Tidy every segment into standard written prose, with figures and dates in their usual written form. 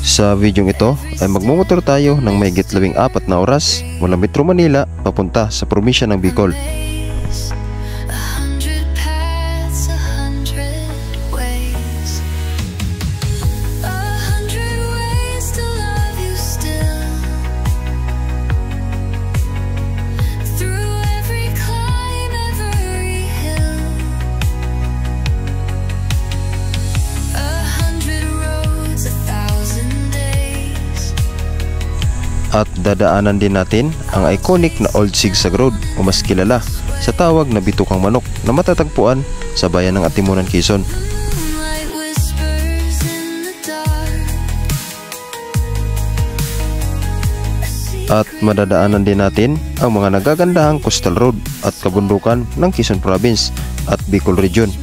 Sa video ito ay magmumotor tayo ng mahigit 14 na oras mula Metro Manila papunta sa probinsya ng Bicol. At dadaanan din natin ang iconic na Old Sigsag Road o mas kilala sa tawag na Bitukang Manok na matatagpuan sa bayan ng Atimunan, Quezon. At madadaanan din natin ang mga nagagandahang Coastal Road at kabundukan ng Quezon Province at Bicol Region.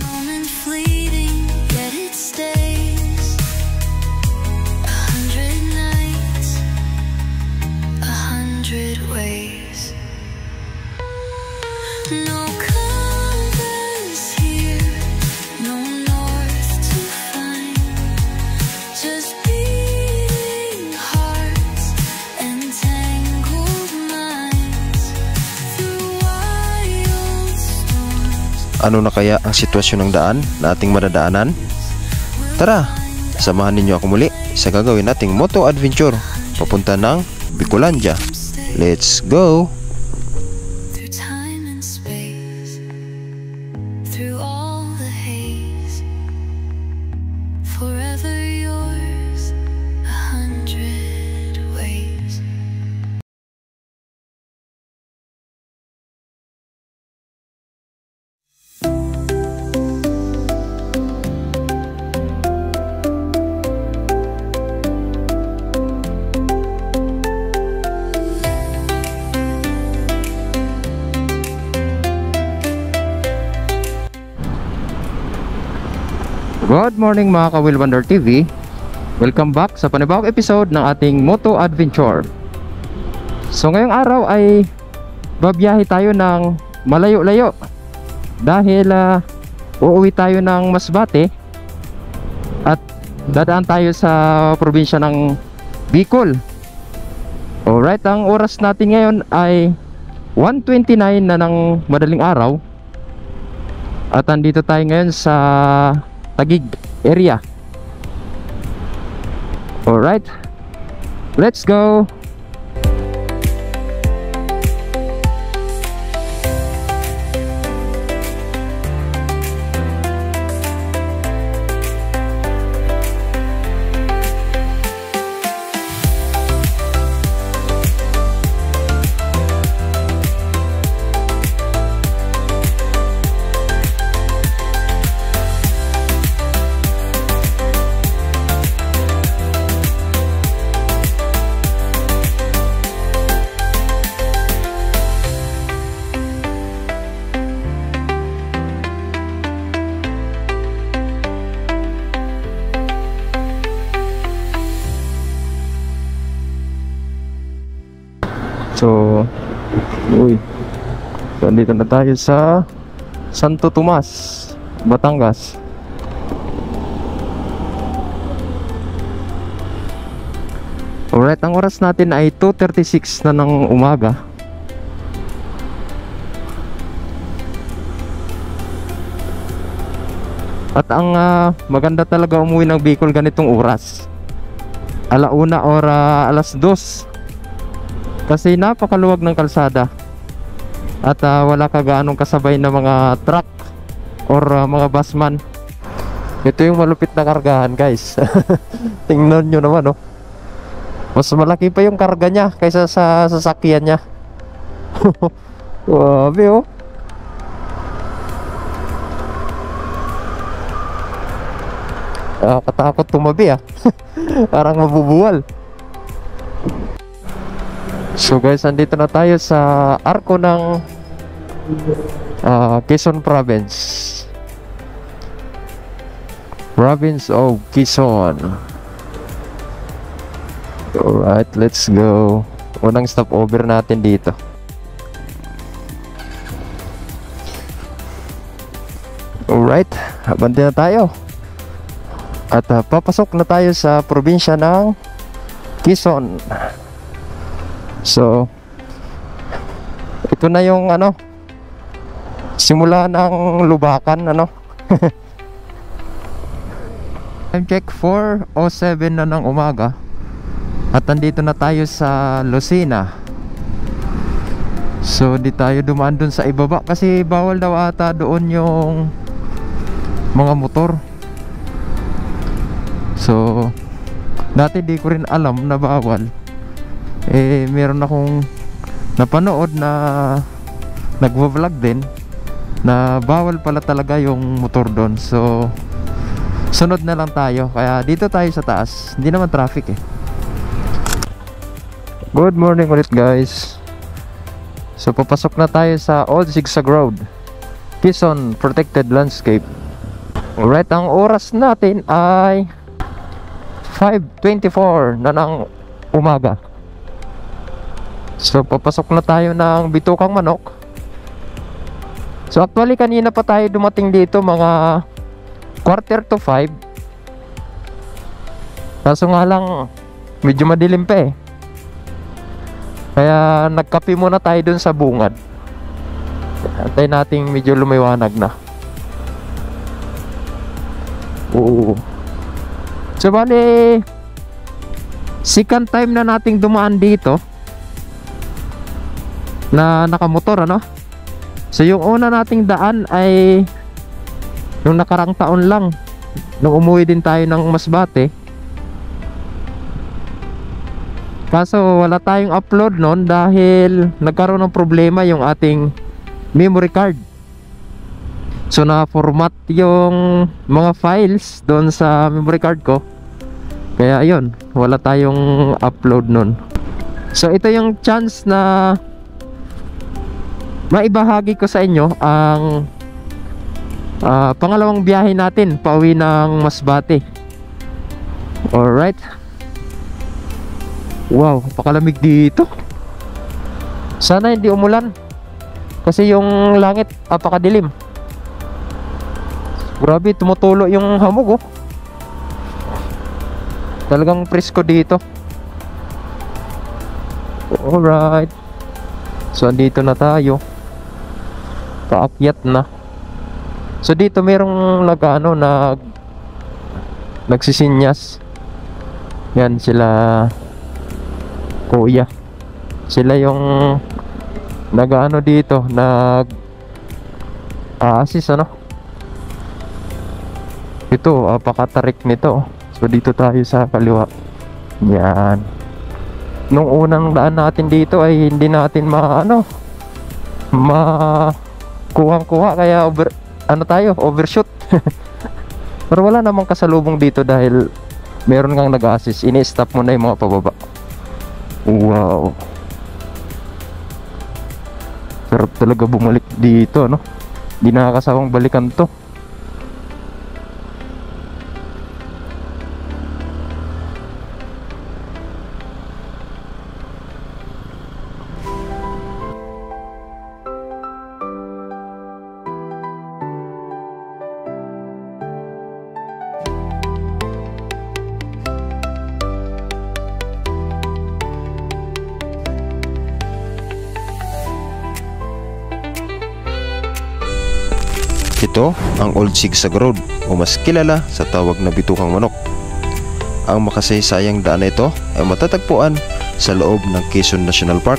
Ano na kaya ang sitwasyon ng daan na ating madadaanan? Tara, samahan ninyo ako muli sa gagawin nating moto adventure papunta ng Bicolandia. Let's go! Good morning mga ka-Will Wonder TV. Welcome back sa panibagong episode ng ating Moto Adventure. So ngayong araw ay babiyahe tayo ng malayo-layo dahil uuwi tayo ng Masbate at dadaan tayo sa probinsya ng Bicol. Alright, ang oras natin ngayon ay 1:29 na ng madaling araw at andito tayo ngayon sa Taguig area. Alright, let's go. So, andito na tayo sa Santo Tomas, Batangas. Alright, ang oras natin ay 2:36 na ng umaga. At ang maganda talaga umuwi ng Bicol ganitong oras, 1:00 or 2:00. Kasi napakaluwag ng kalsada at wala ka gaanong kasabay na mga truck or mga busman. Ito yung malupit na kargahan, guys. Tingnan nyo naman, oh. Mas malaki pa yung karga niya kaysa sa sasakyan niya. Grabe, oh. Katakot tumabi, ah. Parang mabubuwal. So guys, andito na tayo sa arko ng Quezon Province. Province of Quezon. Alright, let's go. Unang stopover natin dito. Alright, abante na tayo. At papasok na tayo sa probinsya ng Quezon. So ito na yung simula ng lubakan Time check 4:07 na ng umaga at nandito na tayo sa Lucena. So di tayo dumaan dun sa ibaba kasi bawal daw ata doon yung mga motor. So dati di ko rin alam na bawal. Meron akong napanood na nagvo-vlog din na bawal pala talaga yung motor doon. So sunod na lang tayo. Kaya dito tayo sa taas. Hindi naman traffic Good morning ulit guys. So papasok na tayo sa Old Zigzag Road, Quezon Protected Landscape. Alright, ang oras natin ay 5:24 na ng umaga. So papasok na tayo ng Bitukang Manok. So actually kanina pa tayo dumating dito mga 4:45. Kaso nga lang medyo madilim pa Kaya nagkape muna tayo dun sa bungad. Antay nating medyo lumiwanag na. Oo. So bali second time na nating dumaan dito na nakamotor So yung una nating daan ay nung nakarang taon lang, nung umuwi din tayo ng Masbate. Kaso wala tayong upload noon dahil nagkaroon ng problema yung ating memory card. So na-format yung mga files doon sa memory card ko. Kaya ayun, wala tayong upload noon. So ito yung chance na maibahagi ko sa inyo ang pangalawang biyahe natin pauwi ng Masbate. Alright. Wow, pakalamig dito. Sana hindi umulan kasi yung langit apakadilim. Grabe, tumutulo yung hamog Talagang presko dito. Alright. So andito na tayo. Paakyat na. So dito merong nagsisinyas. Yan sila kuya. Sila yung dito assist ito, apakatarik nito. So dito tayo sa kaliwa. Yan. Nung unang daan natin dito ay hindi natin kuha kaya overshoot. Pero wala namang kasalubong dito dahil meron kang nag-assist. Ini-stop mo na yung mga pababa. Wow. Sarap talaga bumalik dito Hindi nakakasawang balikan to. Ito ang Old Zigzag Road o mas kilala sa tawag na Bitukang Manok. Ang makasaysayang daan na ito ay matatagpuan sa loob ng Quezon National Park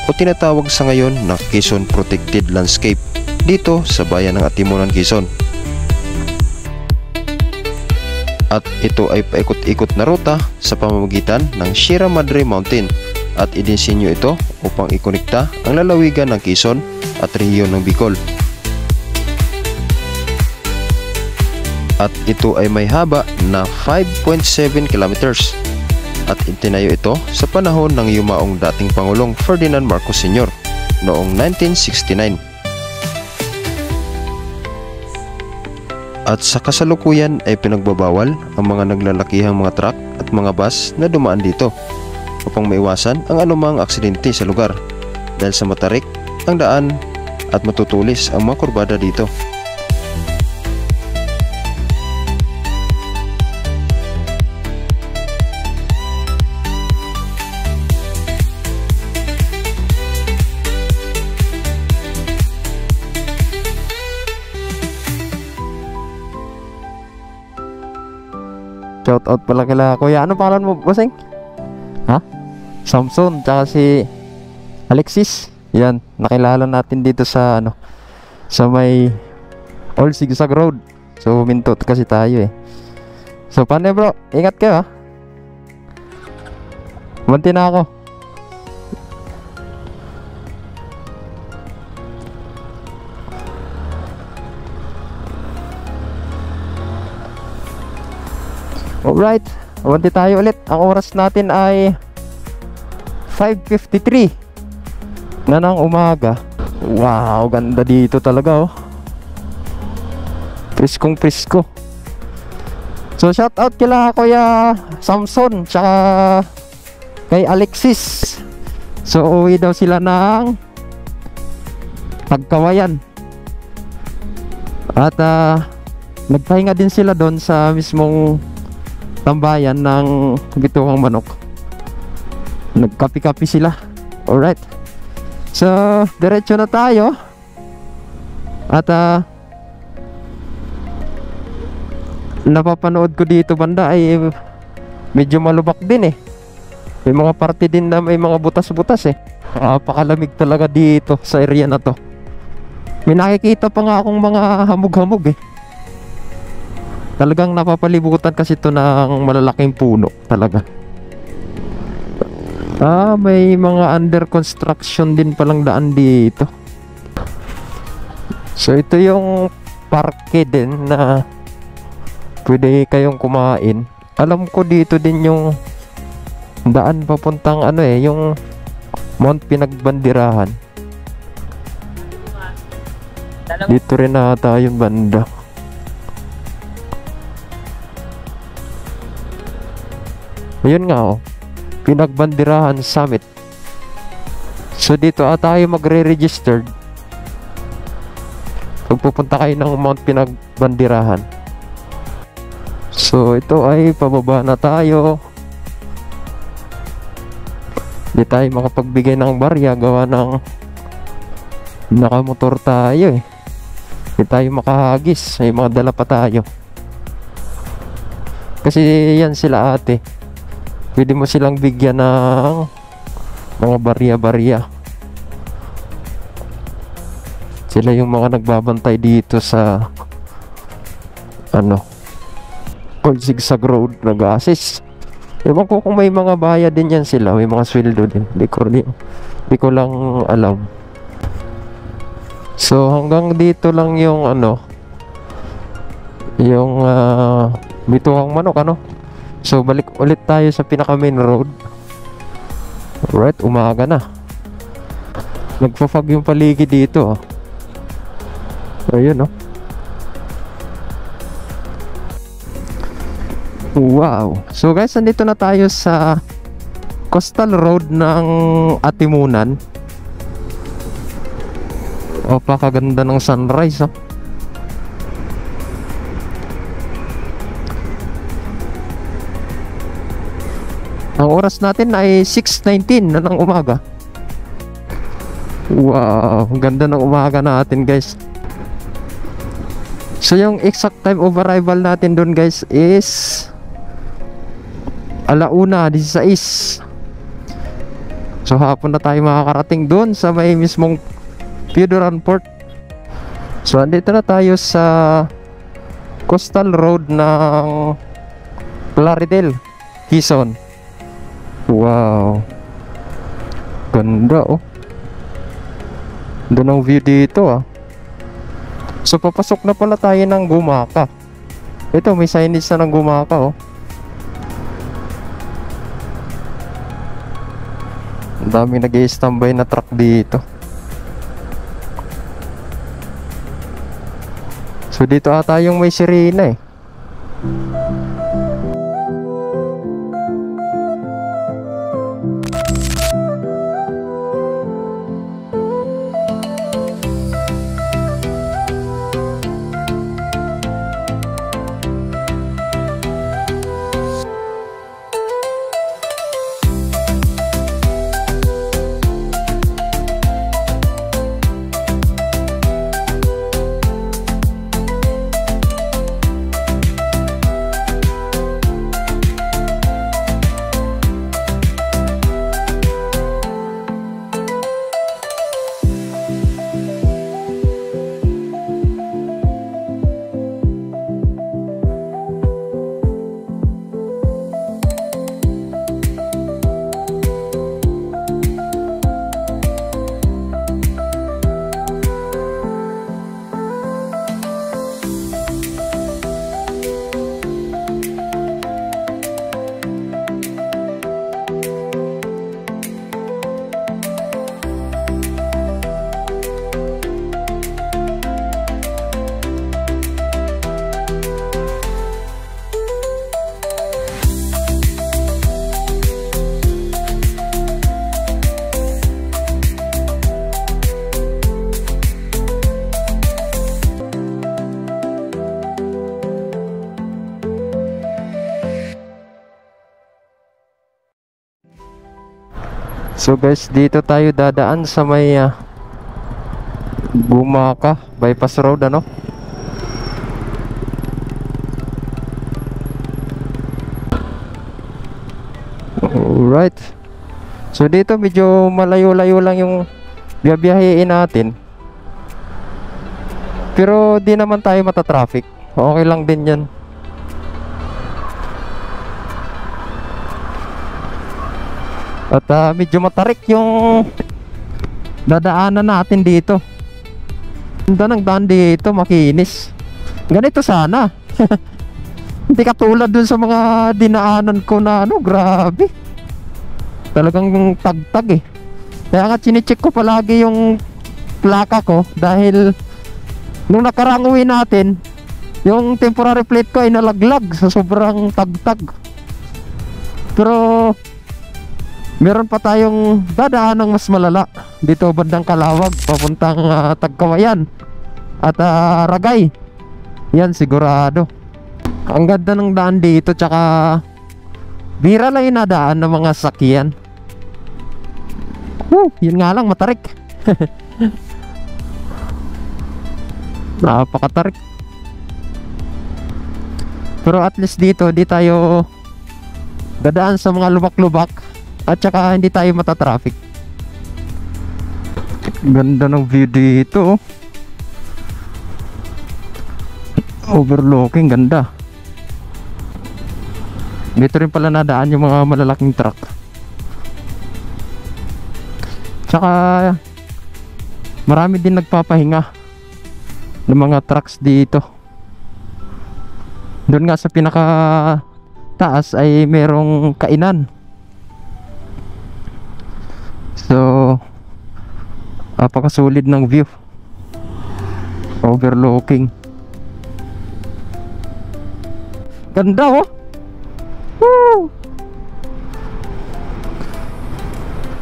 o tinatawag sa ngayon na Quezon Protected Landscape dito sa bayan ng Atimunan, Quezon. At ito ay paikot-ikot na ruta sa pamamagitan ng Sierra Madre Mountain at idinsinyo ito upang ikonekta ang lalawigan ng Quezon at rehiyon ng Bicol. At ito ay may haba na 5.7 kilometers at itinayo ito sa panahon ng yumaong dating Pangulong Ferdinand Marcos Sr. noong 1969. At sa kasalukuyan ay pinagbabawal ang mga naglalakihang mga truck at mga bus na dumaan dito upang maiwasan ang anumang aksidente sa lugar dahil sa matarik ang daan at matutulis ang mga kurbada dito. Shout out pala kila kuya. Ano pangalan mo, bossing? Ha? Samson, tsaka si Alexis. Yan, nakilala natin dito sa ano, sa may Old Sigsag Road. So mintot kasi tayo eh. So paano bro? Ingat kayo ha. Banti na ako. Alright, abanti tayo ulit. Ang oras natin ay 5:53 na ng umaga. Wow, ganda dito talaga oh. Priskong prisko. So shout out kila Kuya Samson tsaka kay Alexis. So uwi daw sila ng Pagkawayan. At nagpahinga din sila doon sa mismong tambayan ng Bituhang Manok. Nagkapi-kapi sila. Alright. So, diretso na tayo. At napapanood ko dito banda ay medyo malubak din eh. May mga parte din na may mga butas-butas eh. Napakalamig talaga dito sa area na to. May nakikita pa nga akong mga hamog-hamog eh. Talagang napapalibutan kasi ito ng malalaking puno talaga. May mga under construction din palang daan dito. So ito yung parke din na pwede kayong kumain. Alam ko dito din yung daan papuntang ano eh, yung Mount Pinagbandirahan. Dito rin ata yung banda. Ayun nga oh, Pinagbandirahan Summit. So dito tayo magre-registered pag pupunta kayo ng Mount Pinagbandirahan. So ito ay pababa na tayo. Hindi tayo makapagbigay ng barya gawa ng nakamotor tayo eh. Hindi tayo makahagis, may mga dala pa tayo. Kasi yan sila ate, pwede mo silang bigyan ng mga barya-barya. Sila yung mga nagbabantay dito sa ano, Old Sigsag Road, nag-assist. Ewan ko kung may mga bayad din yan sila, may mga sweldo din. Di ko lang alam. So hanggang dito lang yung ano, yung Bituhang Manok ano. So balik ulit tayo sa pinaka main road. Alright, umaga na. Nagpa-fog yung paligid dito oh. Ayun oh. Wow. So guys, nandito na tayo sa Coastal Road ng Atimunan. Napakaganda ng sunrise oh. Ang oras natin ay 6:19 na ng umaga. Wow, ganda ng umaga natin guys. So yung exact time of arrival natin doon guys is 1:16. So hapon na tayo makakarating doon sa may mismong Piodoran Port. So andito na tayo sa Coastal Road ng Plaridel, Quezon. Wow, ganda oh. Doon ang view dito ah. So papasok na pala tayo ng Gumaka. Ito may signage na ng Gumaka oh. Ang daming nag-i-standby na truck dito. So dito ata yung may sirena eh. So guys, dito tayo dadaan sa may Bumaka Bypass Road, ano? Alright. So dito medyo malayo-layo lang yung biyabiyahin natin. Pero di naman tayo matatraffic. Okay lang din yan. At medyo matarik yung dadaanan natin dito. Ganda ng daan dito, makinis. Ganito sana. Hindi katulad dun sa mga dinaanan ko na ano, grabe. Talagang tagtag eh. Kaya nga chinecheck ko palagi yung plaka ko dahil nung nakarang uwi natin, yung temporary plate ko ay nalaglag sa sobrang tagtag. Pero meron pa tayong dadaan ng mas malala dito bandang Calawag papuntang Tagkawayan at Ragay. Yan sigurado. Ang ganda ng daan dito, tsaka bira lang yung nadaan ng mga sakyan. Yun nga lang, matarik. Napakatarik. Pero at least dito di tayo dadaan sa mga lubak-lubak. At saka hindi tayo matatraffic. Ganda ng view dito. Overlooking, ganda. Dito rin pala nadaan yung mga malalaking truck. Tsaka marami din nagpapahinga ng mga trucks dito. Doon nga sa pinaka taas ay merong kainan. So, napakasolid ng view. Overlooking. Ganda oh. Woo!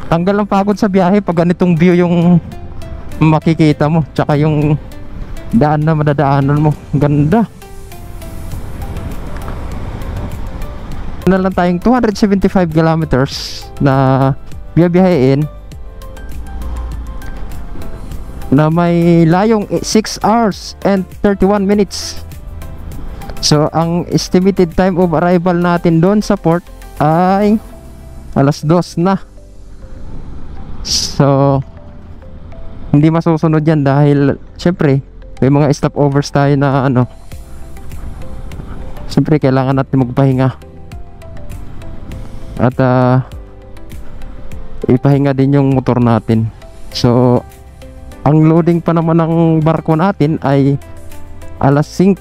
Tanggal ang pagod sa biyahe pag ganitong view yung makikita mo. Tsaka yung daan na madadaanan mo. Ganda. Na lang tayong 275 kilometers na biyabiyahin na may layong 6 hours and 31 minutes. So ang estimated time of arrival natin doon sa port ay alas 2 na. So hindi masusunod yan dahil syempre may mga stopovers tayo na ano, syempre kailangan natin magpahinga at ipahinga din yung motor natin. So ang loading pa naman ng barko natin ay alas 5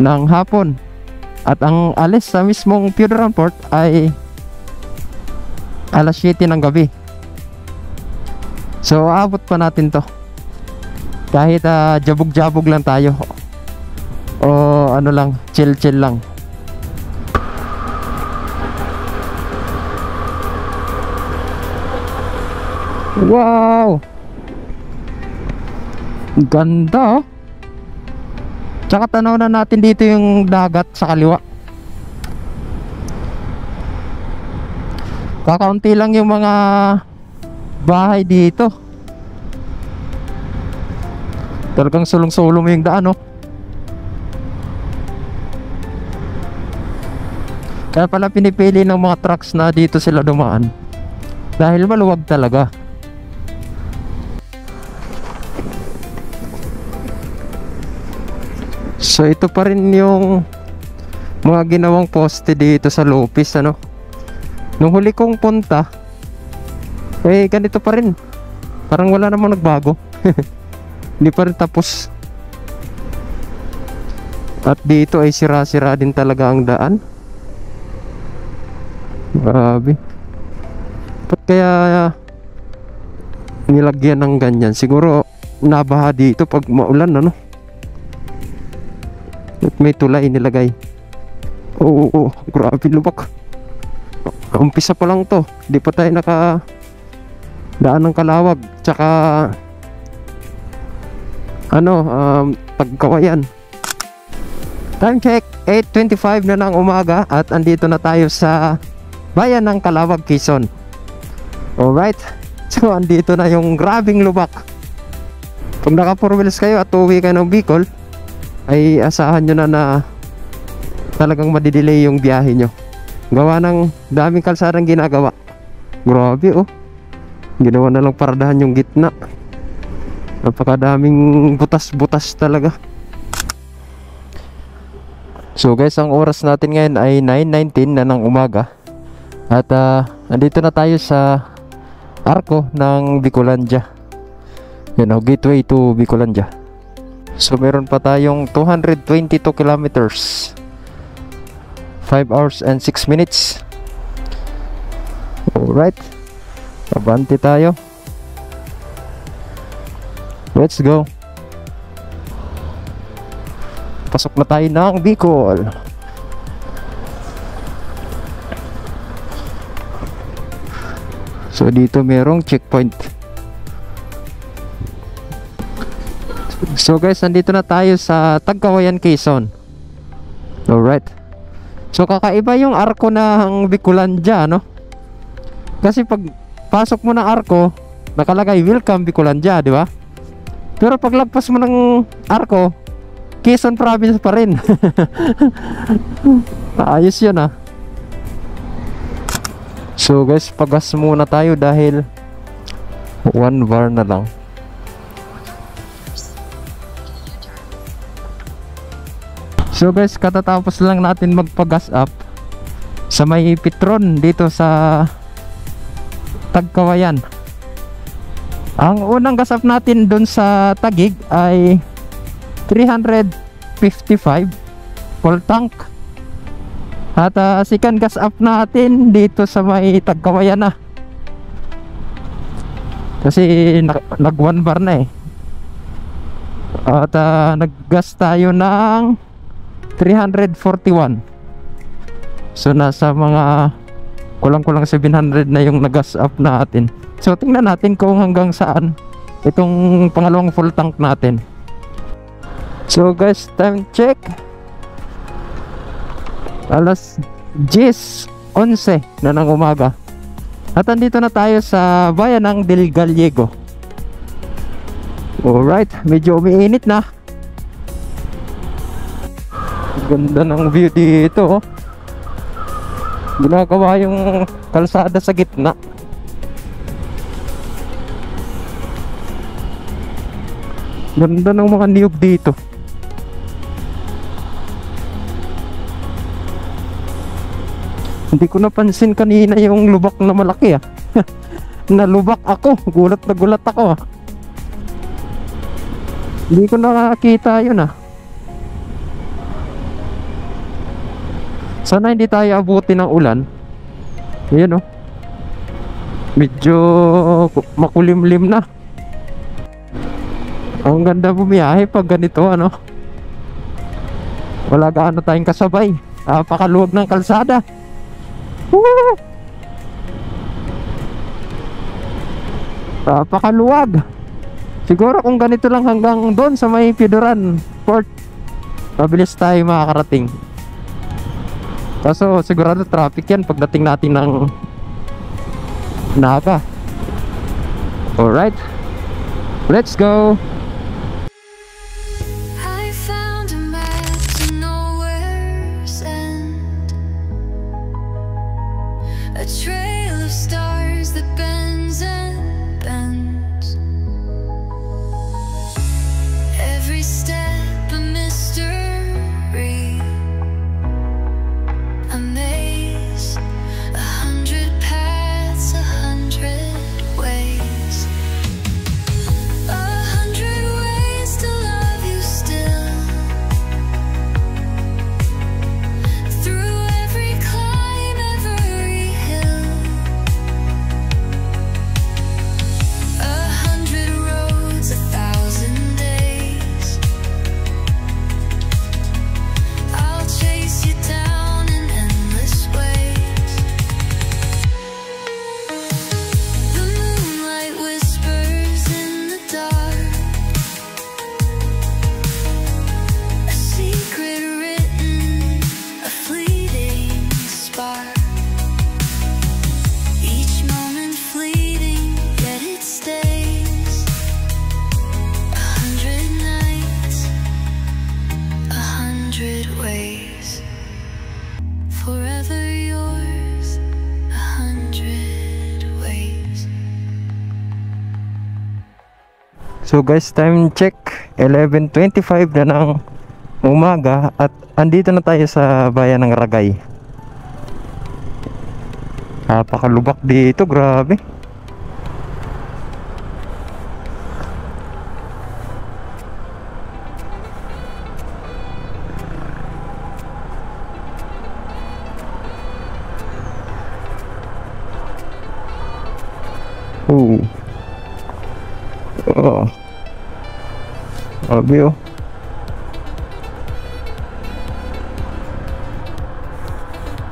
ng hapon at ang alis sa mismong Puderan Port ay alas 7 ng gabi. So aabot pa natin to kahit jabog-jabog lang tayo o ano lang, chill-chill lang. Wow! Ganda oh. Tsaka tanaw na natin dito yung dagat sa kaliwa. Kakaunti lang yung mga bahay dito. Talagang sulong-sulong yung daan oh. Kaya pala pinipili ng mga trucks na dito sila dumaan dahil maluwag talaga. So ito pa rin yung mga ginawang poste dito sa Lopez, ano. Nung huli kong punta eh ganito pa rin. Parang wala namang nagbago. Hindi pa rin tapos. At dito ay sira-sira din talaga ang daan. Grabe. Ba't kaya nilagyan ng ganyan? Siguro nabaha dito pag maulan, ano. At may tulay nilagay. Oo, grabe lubak. Umpisa pa lang to. Di pa tayo naka daan ng Calawag. Tsaka ano, Tagkawayan. Time check, 8:25 na ng umaga. At andito na tayo sa bayan ng Calawag, Quezon. Alright, so andito na yung grabing lubak. Pag naka 4 wheels kayo at uwi kayo ng Bicol, ay asahan nyo na talagang madidelay yung biyahe nyo. Gawa ng daming kalsadang ginagawa. Grabe oh, ginawa na lang paradahan yung gitna. Napakadaming butas-butas talaga. So guys, ang oras natin ngayon ay 9:19 na ng umaga. At andito na tayo sa Arco ng Bicolandia. Yan o, gateway to Bicolandia. So meron pa tayong 222 kilometers, 5 hours and 6 minutes. Alright, abante tayo. Let's go. Pasok na tayo ng Bicol. So dito merong checkpoint. So guys, nandito na tayo sa Tagkawayan, Quezon. Alright. So kakaiba yung arko ng Bicolandia, no? Kasi pag pasok mo ng arko, nakalagay welcome Bicolandia, di ba? Pero pag lagpas mo ng arko, Quezon province pa rin. Ayos yun ah. So guys, pagas muna tayo dahil 1 bar na lang. So guys, katatapos lang natin magpagas up sa may Petron dito sa Tagkawayan. Ang unang gas up natin dun sa Taguig ay 355 full tank. At second gas up natin dito sa may Tagkawayan na. Kasi nag 1 bar na eh. At naggas tayo ng 341. So nasa mga kulang-kulang 700 na yung nag-gas up natin. So tingnan natin kung hanggang saan itong pangalawang full tank natin. So guys, time check. Alas 10:11 na ng umaga. At andito na tayo sa bayan ng Del Gallego. Alright, medyo umiinit na. Ganda ng view dito oh. Ginagawa yung kalsada sa gitna. Ganda ng mga niyog dito. Hindi ko napansin kanina yung lubak na malaki ah. Nalubak ako, gulat na gulat ako ah. Hindi ko nakakita yun ah. Sana hindi tayo abuti ng ulan. Ayan oh. Medyo makulimlim na. Ang ganda bumiyahe pag ganito ano. Wala gaano tayong kasabay. Napakaluwag ng kalsada. Woo! Napakaluwag. Siguro kung ganito lang hanggang doon sa may Pidoran Port, mabilis tayo makakarating. Kaso sigurado traffic yan pagdating natin ng Naga. Alright, let's go. I found a map to nowhere's end, a trail of stars that bends and bends. Every step a mystery, a maze, 100 paths, 100 ways, 100 ways to love you still. Through every climb, every hill, So guys, time check 11:25 na ng umaga at andito na tayo sa bayan ng Ragay. Napakalubak dito, grabe. Oh. Grabe oh.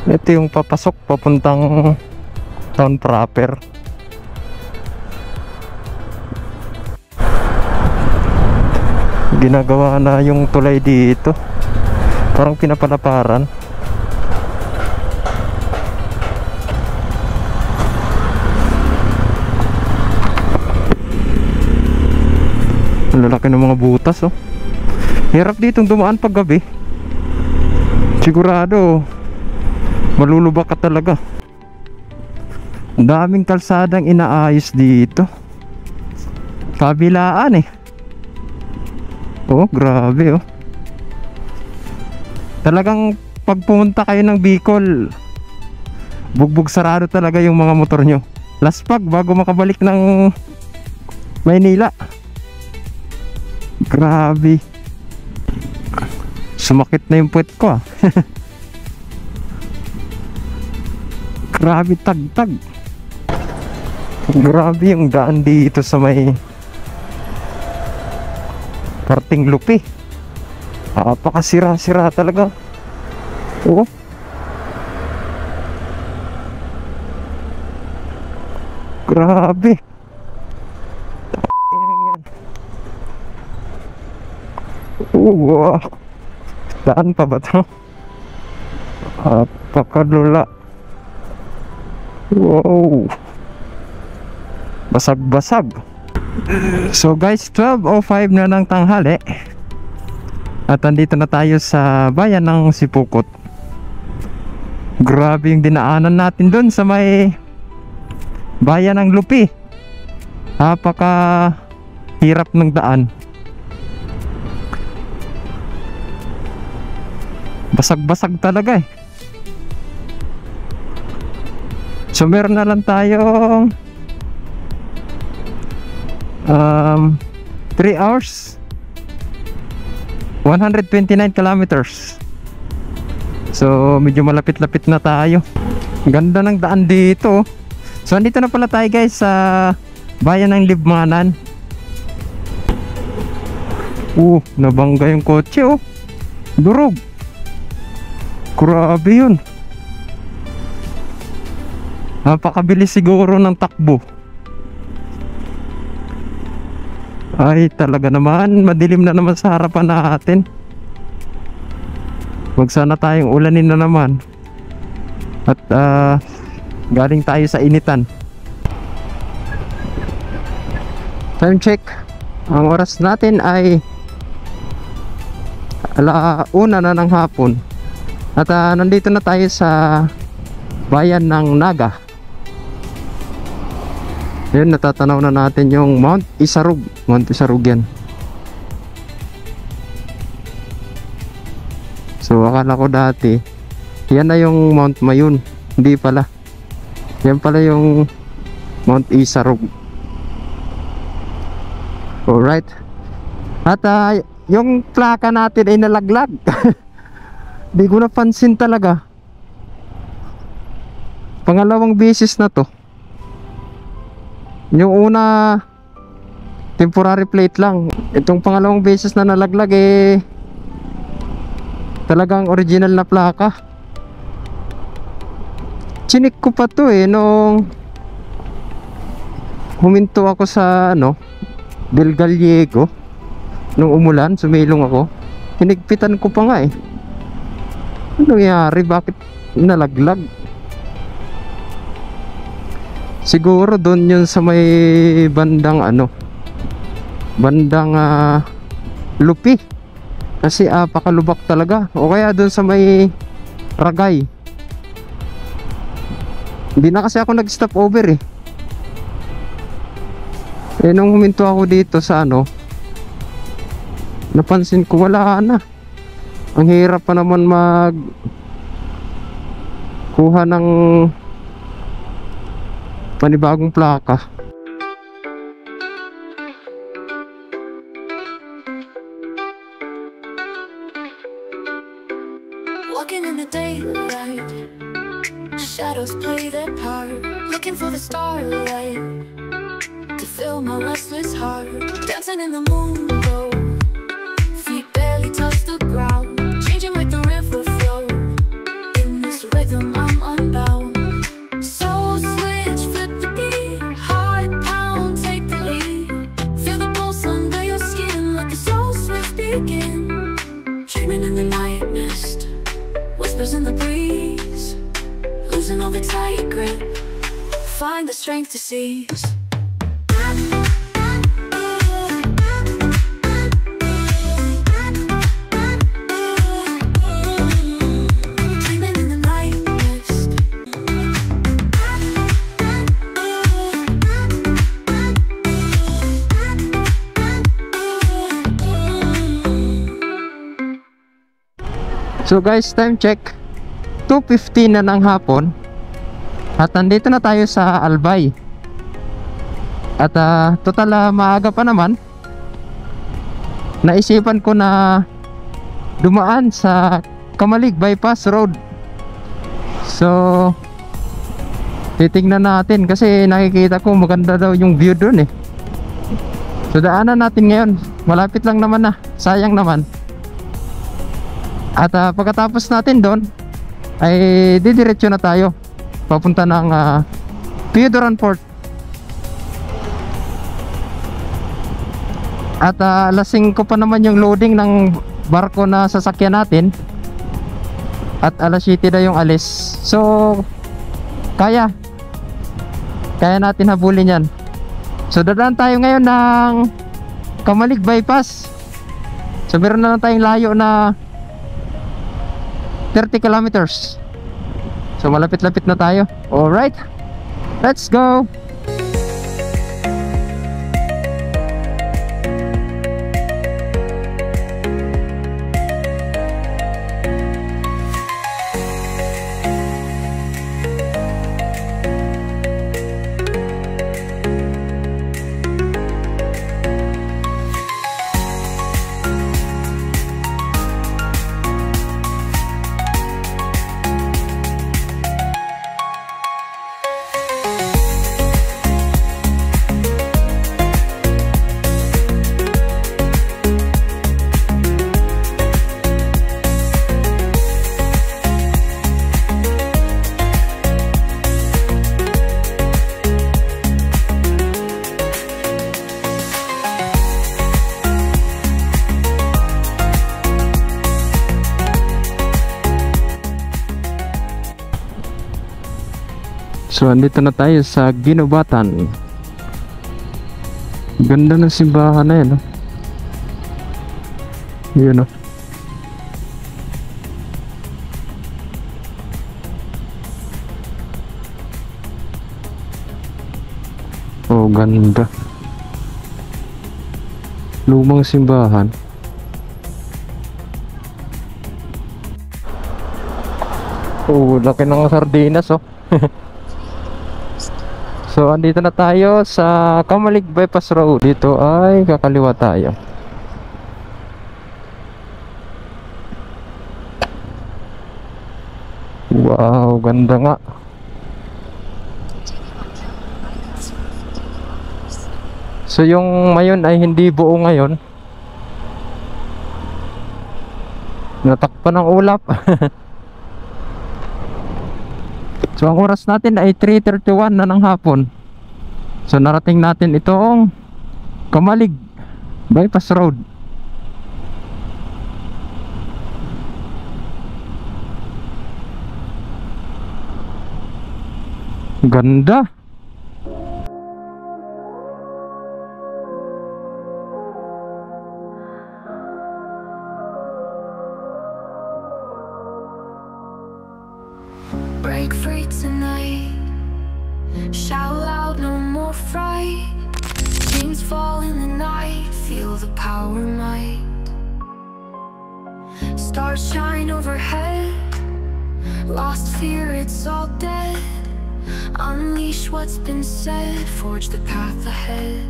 Ito yung papasok papuntang town proper. Ginagawa na yung tulay dito. Parang pinapalaparan. Ang lalaki ng mga butas oh. Hirap ditong dumaan pag gabi. Sigurado malulubak ka talaga. Daming kalsadang inaayos dito. Kabilaan eh. Oh, grabe oh. Talagang pag pumunta kayo ng Bicol, bugbog sarado talaga yung mga motor nyo. Laspag bago makabalik ng Maynila. Grabe. Sumakit na yung puwet ko ah. Grabe tagtag. Grabe yung daan dito sa may parting Lupi. Napakasira-sira talaga. Oo. Grabe. Wow. Daan pa ba ito? Napakalula. Wow. Basag-basag. So guys, 12:05 na ng tanghali. At andito na tayo sa bayan ng Sipukot. Grabe yung dinaanan natin doon sa may bayan ng Lupi. Napaka hirap ng daan. Basag-basag talaga eh. So meron na lang tayong 3 hours 129 kilometers. So medyo malapit-lapit na tayo. Ganda ng daan dito. So andito na pala tayo guys sa bayan ng Libmanan. Nabangga yung kotse oh. Durog. Grabe yun. Napakabilis siguro ng takbo. Ay talaga naman, madilim na naman sa harapan natin. Wag sana tayong ulanin na naman. At galing tayo sa initan. Time check. Ang oras natin ay 1:00 na ng hapon. At nandito na tayo sa bayan ng Naga. Ayun, natatanaw na natin yung Mount Isarug. Mount Isarug yan. So akala ko dati yan na yung Mount Mayun. Hindi pala. Yan pala yung Mount Isarug. Alright. At yung plaka natin ay nalaglag. Di ko napansin talaga. Pangalawang beses na to. Yung una temporary plate lang. Itong pangalawang beses na nalaglag eh talagang original na plaka. Chinik ko pa to eh nung huminto ako sa Del Gallego. Nung umulan, sumilong ako. Hinigpitan ko pa nga eh. Ano nangyari? Bakit nalaglag? Siguro doon yun sa may bandang bandang Lupi. Kasi pakalubak talaga. O kaya doon sa may Ragay. Hindi na kasi ako nag-stop over eh. Eh nung huminto ako dito sa ano, napansin ko wala na. Ang hirap pa naman mag kuha ng panibagong plaka. Walking in the daylight, shadows play their part. Looking for the starlight to fill my restless heart. Dancing in the moon glow, feet barely touch the ground. Changing with the river flow, in this rhythm I'm unbound. Soul switch, flip the beat, heart pound, take the lead. Feel the pulse under your skin, let the soul switch begin. Dreaming in the night mist, whispers in the breeze, losing all the tight grip, find the strength to seize. Dreaming in the night mist. So guys, time check, 2:15 na ng hapon. At nandito na tayo sa Albay. At total maaga pa naman. Naisipan ko na dumaan sa Kamalig Bypass Road. So titingnan natin kasi nakikita ko maganda daw yung view dun eh. So daanan natin ngayon. Malapit lang naman na, sayang naman. At pagkatapos natin doon ay didiretso na tayo papunta ng Piodoran Port. At alas 5 pa naman yung loading ng barko na sasakyan natin. At alas 7 na yung alis. So kaya natin habulin yan. So dadaan tayo ngayon ng Kamalig Bypass. So meron na lang tayong layo na 30 kilometers. So malapit-lapit na tayo. Alright, let's go. So andito na tayo sa Ginubatan. Ganda ng simbahan na yan, no? Yun, no? Oh, ganda. Lumang simbahan. Oh, laki ng sardinas, oh. So andito na tayo sa Kamalig Bypass Road. Dito ay kakaliwa tayo. Wow, ganda nga. So yung mayon ay hindi buo ngayon. Natakpan ng ulap. So ang oras natin ay 3:31 na ng hapon. So narating natin itong Kamalig Bypass Road. Ganda. Break free tonight, shout loud, no more fright. Flames fall in the night, feel the power might. Stars shine overhead, lost fear, it's all dead. Unleash what's been said, forge the path ahead.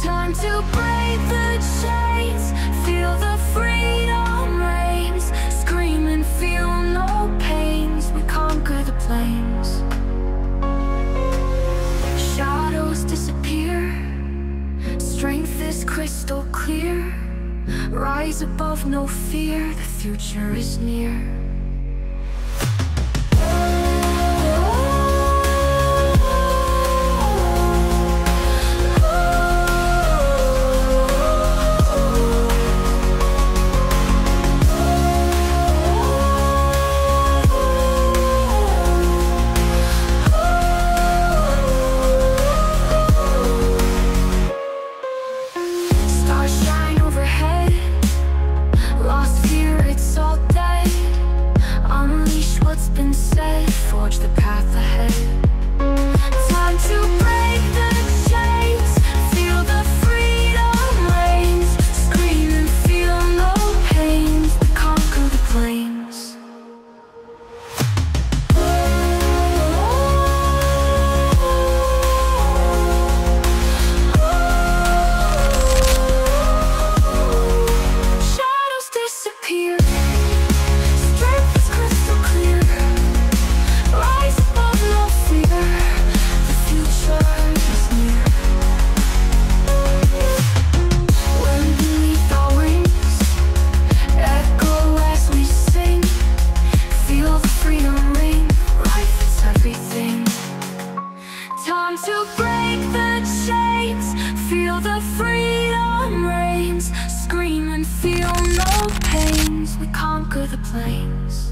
Time to break the chains, feel the freedom reigns. Scream and feel no pains, we conquer the plains. Shadows disappear, strength is crystal clear. Rise above, no fear, the future is near. Forge the path ahead. Time to break the chains, feel the freedom reigns. Scream and feel no pains, we conquer the plains. Shadows disappear, strength is crystal clear. Rise above, no fear, the future is near. When beneath our wings, echo as we sing. Feel the freedom ring, life is everything. Time to break the chains, feel the freedom reigns. Scream and feel no pains, we conquer the plains.